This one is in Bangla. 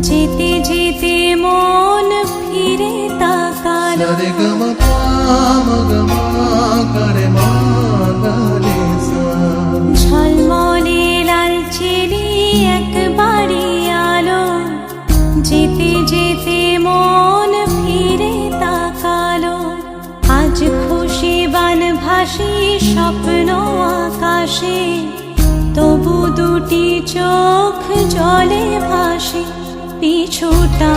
যেতে যেতে মন ফিরে তাকালো। ঝলমলে লালচেরি একবারই আলো, যেতে যেতে মন ফিরে তাকালো। আজ খুশি বানভাসি স্বপ্ন আকাশে, তবু দুটি চোখ জলে ভাসে পিছুটা